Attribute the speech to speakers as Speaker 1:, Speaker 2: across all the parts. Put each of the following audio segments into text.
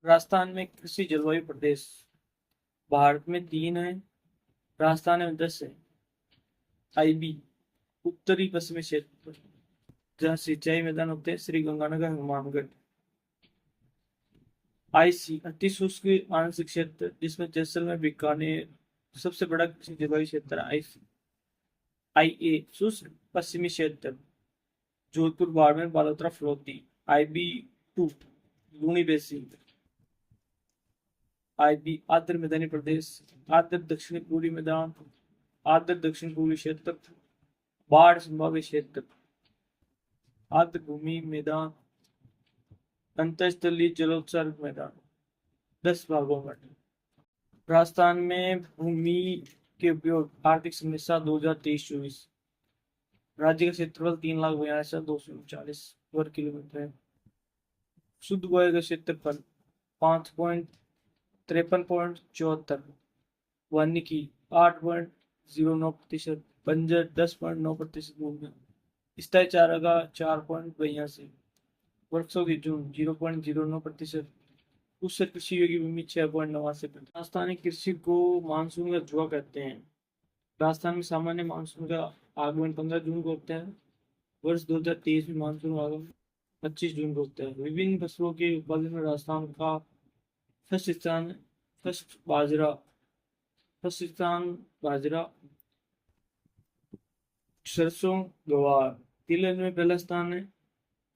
Speaker 1: राजस्थान में कृषि जलवायु प्रदेश भारत में 3 है। राजस्थान में 10 है। आईबी उत्तरी पश्चिमी क्षेत्र जहाँ सिंचाई मैदान होते हैं श्री गंगानगर हनुमानगढ़। आईसी अति शुष्क आंशिक क्षेत्र जिसमें जैसलमेर बीकानेर सबसे बड़ा कृषि जलवायु क्षेत्र। आईसी आईए शुष्क पश्चिमी क्षेत्र Jodhpur Barmer Balotra Phalodi. IB 2 Luni basin. IB आर्द्र मैदानी प्रदेश आर्द्र दक्षिणी पूर्वी मैदान आर्द्र दक्षिण पूर्वी क्षेत्र बाढ़ संभावित क्षेत्र आर्द्र भूमि मैदान अंतःस्थलीय जलोत्सर्ग मैदान 10 भागों में। राजस्थान में भूमि के उपयोग आर्थिक समीक्षा 2023-24। राज्य का क्षेत्रफल 3,42,239 वर्ग किलोमीटर है। शुद्ध वायु का क्षेत्रफल 5.53.74। वानिकी 8.09%। बंजर 10.9% भूमि। स्थायी चारागाह 4.82। वर्षों की जून 0.09%। उससे कृषि योग्य भूमि 6.89%। राजस्थानी कृषि को मानसून का जुआ कहते हैं। राजस्थान में सामान्य मानसून का आगमन 15 जून को होता है। वर्ष 2023 में मानसून का आगमन 25 जून को होता है। विभिन्न फसलों के उत्पादन में राजस्थान का फर्स्ट स्थान फर्स्ट स्थान बाजरा सरसों गवार। तिलहन में पहला स्थान है।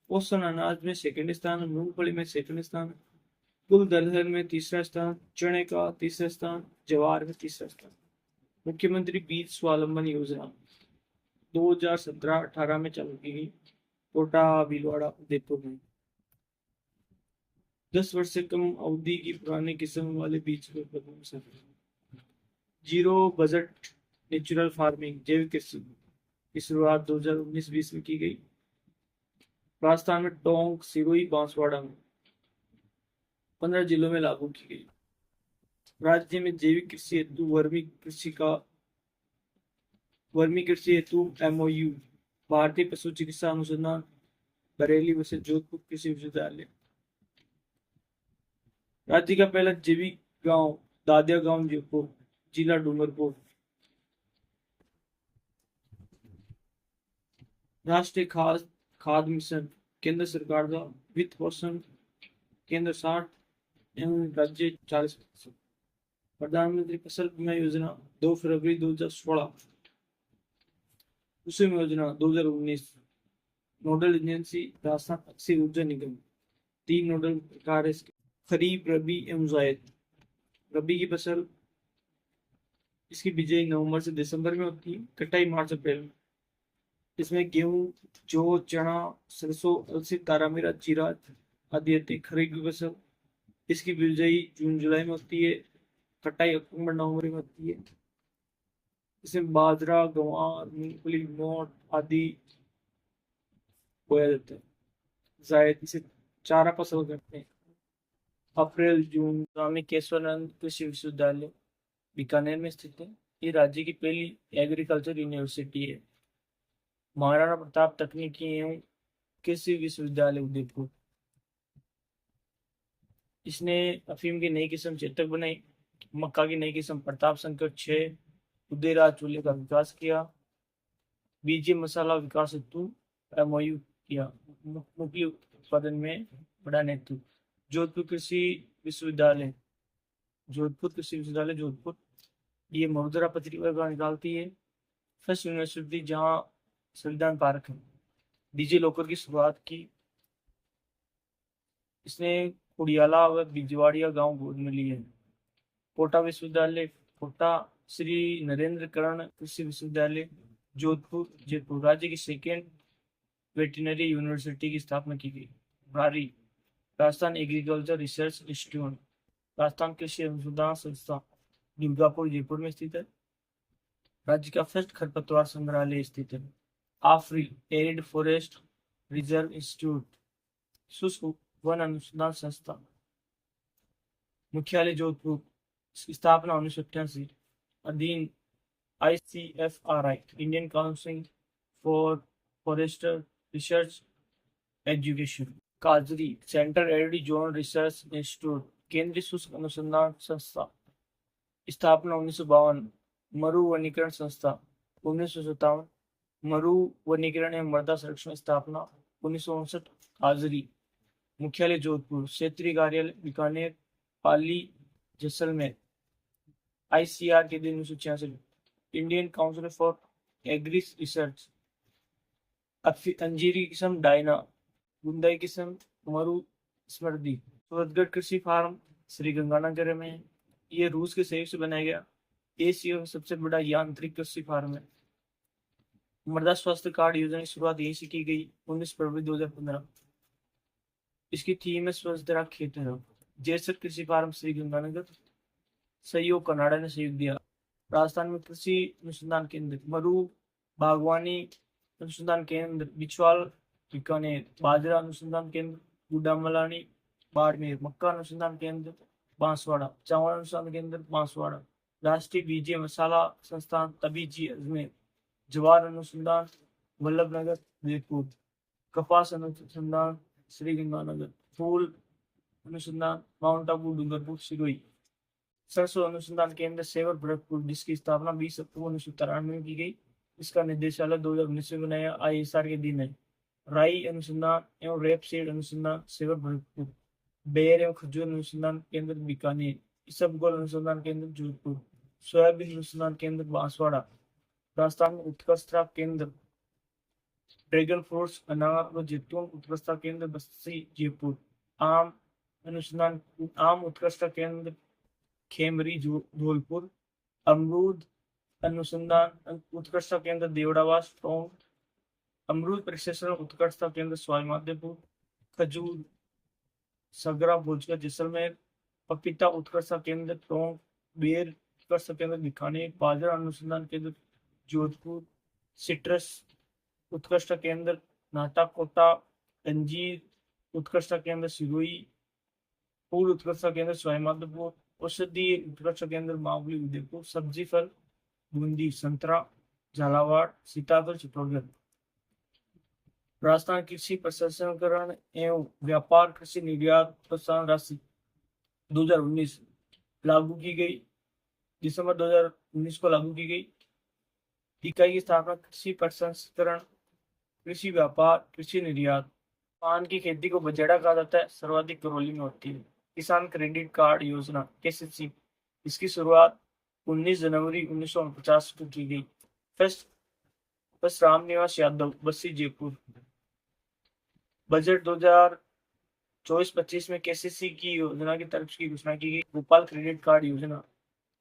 Speaker 1: पोषण अनाज में सेकंड स्थान है। मूंगफली में सेकंड स्थान है। कुल दलहन में तीसरा स्थान। चने का तीसरा स्थान। ज्वार में तीसरा स्थान। मुख्यमंत्री बीज स्वावलंबन योजना 2017-18 में चालू की गई। कोटा भीलवाड़ा उदयपुर में 10 वर्ष से कम अवधि की पुरानी किस्म वाले बीज को उत्पादन से जीरो बजट नेचुरल फार्मिंग जैविक कृषि की शुरुआत 2019-20 में की गई। राजस्थान में टोंक सिरोही बांसवाड़ा में 15 जिलों में लागू की गई। राज्य में जैविक कृषि हेतु वर्मी कृषि हेतु एमओयू भारतीय पशु चिकित्सा अनुसंधान बरेली व जोधपुर कृषि विश्वविद्यालय। राज्य का पहला जैविक गांव दादिया गांव जयपुर जिला डूंगरपुर। राष्ट्रीय खाद्य मिशन केंद्र सरकार का वित्त पोषण केंद्र 60 एवं राज्य 40%। प्रधानमंत्री फसल बीमा योजना 2 फरवरी 2016। कुसुम योजना 2019। नोडल एजेंसी राजस्थान अक्षय ऊर्जा निगम। 3 नोडल प्रकार है। खरीफ रबी एवं जायद। रबी की फसल इसकी बिजाई नवंबर से दिसंबर में होती है। कटाई मार्च अप्रैल में। इसमें गेहूं जौ चना सरसों अलसी तारामीरा जीरा आदि आती। खरीफ की फसल इसकी बिजाई जून जुलाई में होती है। कटाई अक्टूबर नवंबर में होती है। इसमें बाजरा गंवार मूंगफली मोठ आदि बोया जाता है। जायद इसे चारा फसल करते हैं। अप्रैल जून। स्वामी केशवानंद कृषि विश्वविद्यालय बीकानेर में स्थित है। ये राज्य की पहली एग्रीकल्चर यूनिवर्सिटी है। महाराणा प्रताप तकनीकी एवं कृषि विश्वविद्यालय उदयपुर। इसने अफीम की नई किस्म चेतक बनाई। मक्का की नई किस्म प्रताप शंकर 6 उदयराज चूल्हे का विकास किया। बीजे मसाला विकास हेतु एमओयू किया। मूंगफली उत्पादन में बड़ा नेतृत्व। जोधपुर कृषि विश्वविद्यालय जोधपुर ये मवदरा पत्रिका का निकालती है। फर्स्ट यूनिवर्सिटी जहां संविधान पार्क है। डीजे लॉकर की शुरुआत की इसने कुड़ियाला व बिजवाड़िया गांव गोद में ली है। कोटा विश्वविद्यालय कोटा श्री नरेंद्र करण कृषि विश्वविद्यालय जोधपुर जयपुर राज्य की सेकेंड वेटरनरी यूनिवर्सिटी की स्थापना की गई। RARI Rajasthan agriculture research institute Rajasthan कृषि अनुसंधान संस्थान दुर्गापुर जयपुर में स्थित है। राज्य का फर्स्ट खरपतवार संग्रहालय स्थित है। AFRI arid forest reserve institute शुष्क वन अनुसंधान संस्था मुख्यालय जोधपुर। स्थापना 1988। अधीन ICFRI Indian council for forester research education. काजरी centre arid zone research institute केंद्रीय शुष्क अनुसंधान संस्था स्थापना 1952। मरु वनीकरण संस्था 1957। मरु वनीकरण एवं मृदा संरक्षण स्थापना 1959। हाजिरी मुख्यालय जोधपुर, क्षेत्रीय कार्यालय बीकानेर, पाली, जैसलमेर। ICAR के दिन 1966। Indian council for agri research. अंजीरी किस्म डायना, गुंदाई किस्म मरु स्मृति। सूरतगढ़ कृषि फार्म श्री गंगानगर में। ये रूस के सहयोग से बनाया गया एशिया का सबसे बड़ा यांत्रिक कृषि फार्म है। मृदा स्वास्थ्य कार्ड योजना की शुरुआत यहीं से की गई 19 फरवरी 2015। इसकी थीम है स्वस्थ तरह खेत है। जैसर कृषि फार्म श्री गंगानगर, सहयोग कनाडा ने सहयोग दिया। राजस्थान में कृषि अनुसंधान केंद्र मरु बागवानी अनुसंधान केंद्र बिचवाल बीकानेर, बाजरा अनुसंधान केंद्र गुडामलानी बाड़मेर, मक्का अनुसंधान केंद्र बांसवाड़ा, चावल अनुसंधान केंद्र बांसवाड़ा, राष्ट्रीय बीज मसाला संस्थान तबीजी अजमेर, ज्वार अनुसंधान वल्लभनगर जयपुर, कपास अनुसंधान श्री गंगानगर, फूल अनुसंधान माउंट आबू डूंगरपुर सिरोही, सरसों अनुसंधान केंद्र सेवर भरतपुर, जिसकी स्थापना 20 अक्टूबर 1993 में की गई। इसका निदेशालय 2019 में बनाया ISR के दिन है। राई अनुसंधान एवं रेपसीड अनुसंधान सेवर भरतपुर, बेर एवं खजूर अनुसंधान केंद्र बीकानेर, इसबगोल अनुसंधान केंद्र जोधपुर, सोयाबीन अनुसंधान केंद्र बांसवाड़ा। राजस्थान में उत्कृष्टता केंद्र ड्रैगन फ्रूट्स अनार व जैतून उत्कृष्टता केंद्र बस्सी जयपुर, आम अनुसंधान आम उत्कृष्टता केंद्र खेमरी धौलपुर, अमरूद अनुसंधान उत्कृष्टता केंद्र देवड़ावास टोंक, अमरूद प्रशिक्षण उत्कृष्टता केंद्र सवाई माधोपुर, खजूर सगरा भोजपुर जैसलमेर, पपीता उत्कृष्टता केंद्र टोंक, बेर उत्कृष्टता केंद्र बीकानेर, बाजरा अनुसंधान केंद्र जोधपुर, सिट्रस उत्कृष्टता केंद्र नाटाकोटा, अंजीर उत्कृष्टता केंद्र सिरोही, फूल उत्कृष्टता केंद्र सवाई माधोपुर, औषधि उत्कृष्टता केंद्र मावली उदयपुर, सब्जी फल बूंदी, संतरा झालावाड़, सीताफल चित्तौड़गढ़। राजस्थान कृषि प्रसंस्करण एवं व्यापार कृषि निर्यात प्रोत्साहन राशि 2019 लागू की गई, दिसंबर 2019 को लागू की गई। इकाई की स्थापना कृषि प्रसंस्करण, कृषि व्यापार, कृषि निर्यात। पान की खेती को बजेड़ा कहा जाता है, सर्वाधिक करौली में होती है। किसान क्रेडिट कार्ड योजना KCC, इसकी शुरुआत 19 जनवरी 1949 को की गई। फर्स्ट रामनिवास यादव, बस्सी जयपुर। बजट 2024-25 में KCC की योजना की तरफ की घोषणा की गई। गोपाल क्रेडिट कार्ड योजना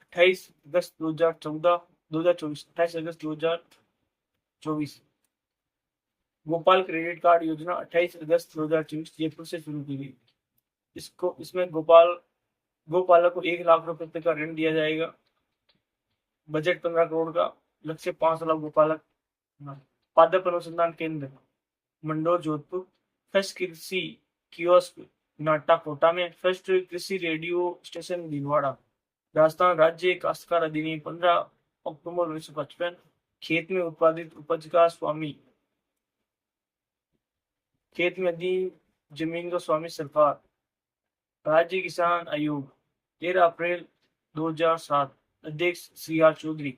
Speaker 1: 28 अगस्त 2024 28 अगस्त 2024। गोपाल क्रेडिट कार्ड योजना 28 अगस्त 2024 जयपुर से शुरू की गई। इसमें गोपालक को 1 लाख रुपए तक का ऋण दिया जाएगा। बजट 15 करोड़ का, लक्ष्य 5 लाख गोपालक। पादप अनुसंधान केंद्र मंडोर जोधपुर, फर्स्ट कृषि कियोस्क नाटाकोटा में, फर्स्ट कृषि रेडियो स्टेशन भीलवाड़ा। राजस्थान राज्य काश्तकार अधिनियम 15 अक्टूबर 1955। खेत में उत्पादित उपज का स्वामी, खेत में दी जमीन का स्वामी सरकार। राज्य किसान आयोग 13 अप्रैल 2007, अध्यक्ष CR चौधरी।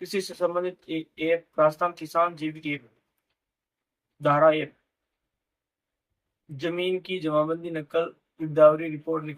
Speaker 1: कृषि से संबंधित ऐप राजस्थान किसान जैविक ऐप, धारा ऐप, जमीन की जमाबंदी नकल गिरदावरी रिपोर्ट निकाल।